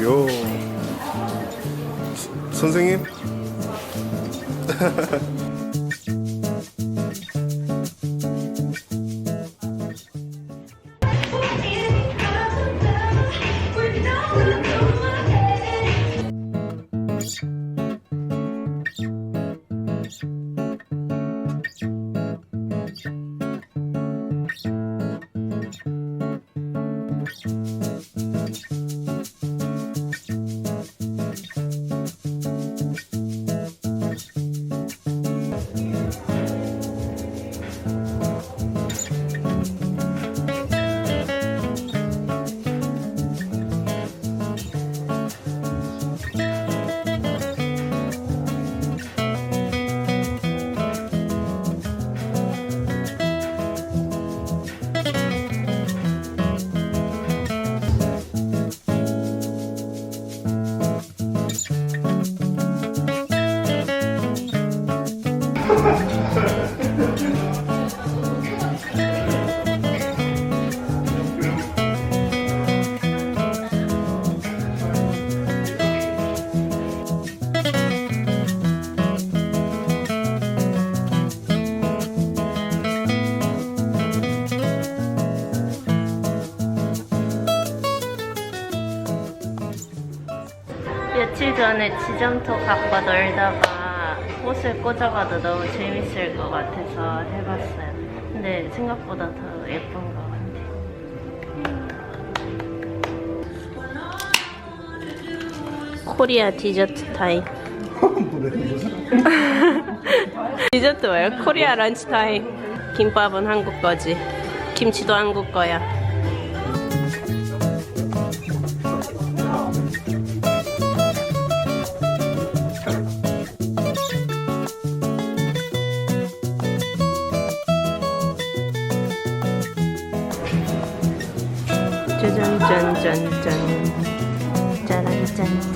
요 선생님? 며칠 전에 지점토 갖고 놀다가 옷을 꽂아가도 너무 재밌을 것 같아서 해봤어요. 근데 생각보다 더 예쁜 것 같아요. 코리아 디저트 타임. 디저트 뭐예요? 코리아 런치 타임. 김밥은 한국 거지. 김치도 한국 거야. 짠짠짠짠 짜란짠